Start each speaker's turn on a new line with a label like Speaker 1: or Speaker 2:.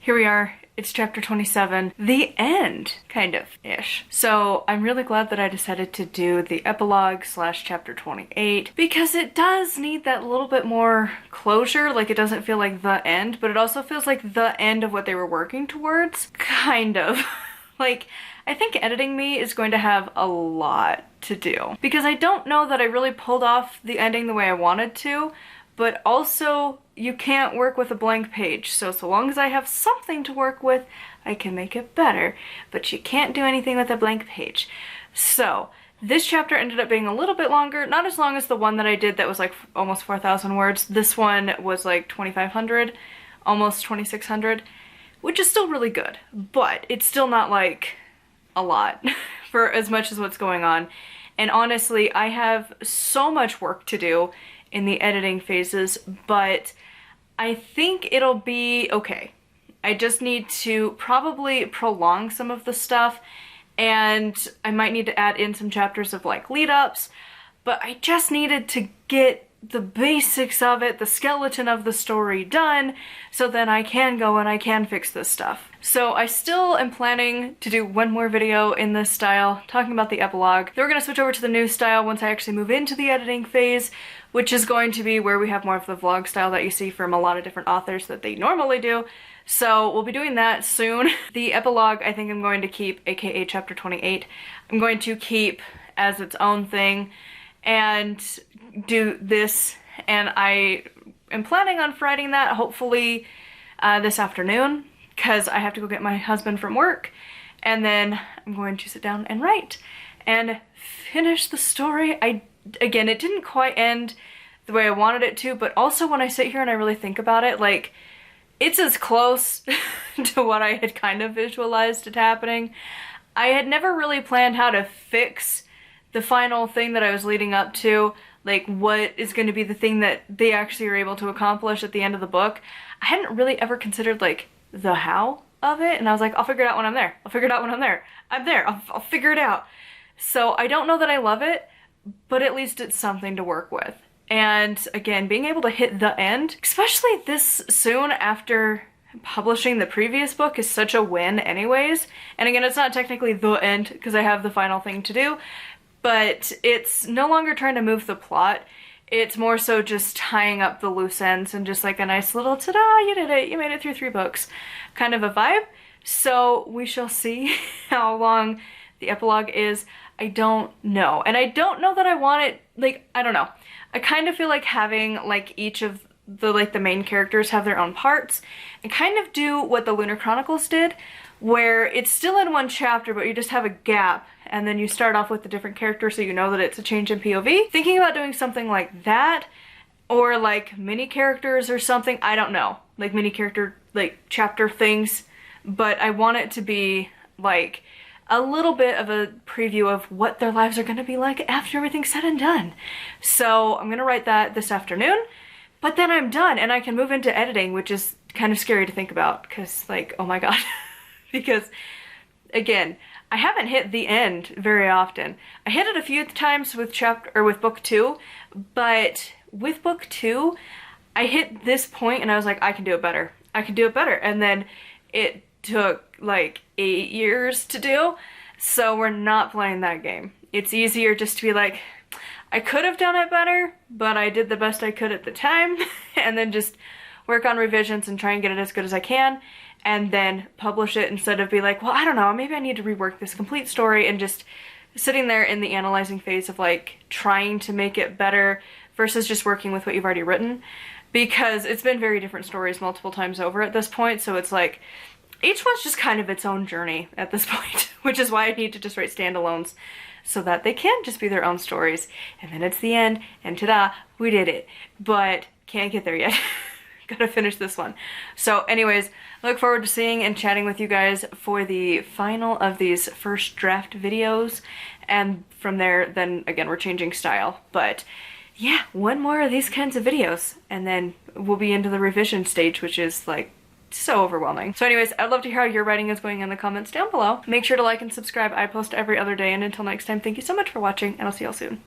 Speaker 1: here we are. It's chapter 27, the end, kind of-ish. So I'm really glad that I decided to do the epilogue slash chapter 28 because it does need that little bit more closure. Like, it doesn't feel like the end, but it also feels like the end of what they were working towards, kind of. Like, I think editing me is going to have a lot to do because I don't know that I really pulled off the ending the way I wanted to, but also you can't work with a blank page. So long as I have something to work with, I can make it better, but you can't do anything with a blank page. So this chapter ended up being a little bit longer, not as long as the one that I did that was like almost 4,000 words. This one was like 2,500, almost 2,600, which is still really good, but it's still not like a lot for as much as what's going on. And honestly, I have so much work to do in the editing phases, but I think it'll be okay. I just need to probably prolong some of the stuff, and I might need to add in some chapters of like lead-ups, but I just needed to get the basics of it, the skeleton of the story done, so then I can go and I can fix this stuff. So I still am planning to do one more video in this style, talking about the epilogue. Then we're gonna switch over to the new style once I actually move into the editing phase, which is going to be where we have more of the vlog style that you see from a lot of different authors that they normally do. So we'll be doing that soon. The epilogue I think I'm going to keep, aka chapter 28, I'm going to keep as its own thing and do this, and I am planning on writing that hopefully this afternoon because I have to go get my husband from work, and then I'm going to sit down and write and finish the story. Again, it didn't quite end the way I wanted it to, but also when I sit here and I really think about it, like, it's as close to what I had kind of visualized it happening. I had never really planned how to fix the final thing that I was leading up to, like what is going to be the thing that they actually are able to accomplish at the end of the book. I hadn't really ever considered like the how of it, and I was like, I'll figure it out when I'm there. I'll figure it out when I'm there. I'm there. I'll figure it out. So I don't know that I love it, but at least it's something to work with. And again, being able to hit the end, especially this soon after publishing the previous book, is such a win anyways. And again, it's not technically the end because I have the final thing to do, but it's no longer trying to move the plot. It's more so just tying up the loose ends and just like a nice little ta-da, you did it, you made it through 3 books kind of a vibe. So we shall see how long the epilogue is. I don't know. And I don't know that I want it, like, I don't know. I kind of feel like having like each of the main characters have their own parts and kind of do what the Lunar Chronicles did, where it's still in one chapter but you just have a gap and then you start off with a different character so you know that it's a change in POV. Thinking about doing something like that, or like mini characters or something, I don't know. Like mini character, like chapter things, but I want it to be like a little bit of a preview of what their lives are gonna be like after everything's said and done. So I'm gonna write that this afternoon, but then I'm done and I can move into editing, which is kind of scary to think about because like, oh my god. Because again, I haven't hit the end very often. I hit it a few times with with book 2, but with book 2, I hit this point and I was like, I can do it better. I can do it better. And then it took like 8 years to do, so we're not playing that game. It's easier just to be like, I could have done it better, but I did the best I could at the time, and then just work on revisions and try and get it as good as I can, and then publish it instead of be like, well, I don't know, maybe I need to rework this complete story, and just sitting there in the analyzing phase of like trying to make it better versus just working with what you've already written, because it's been very different stories multiple times over at this point, so it's like each one's just kind of its own journey at this point, which is why I need to just write standalones so that they can just be their own stories, and then it's the end, and ta-da, we did it. But can't get there yet. Gotta finish this one. So anyways, I look forward to seeing and chatting with you guys for the final of these first draft videos, and from there, then again, we're changing style. But yeah, one more of these kinds of videos, and then we'll be into the revision stage, which is like so overwhelming. So anyways, I'd love to hear how your writing is going in the comments down below. Make sure to like and subscribe. I post every other day, and until next time, thank you so much for watching, and I'll see y'all soon.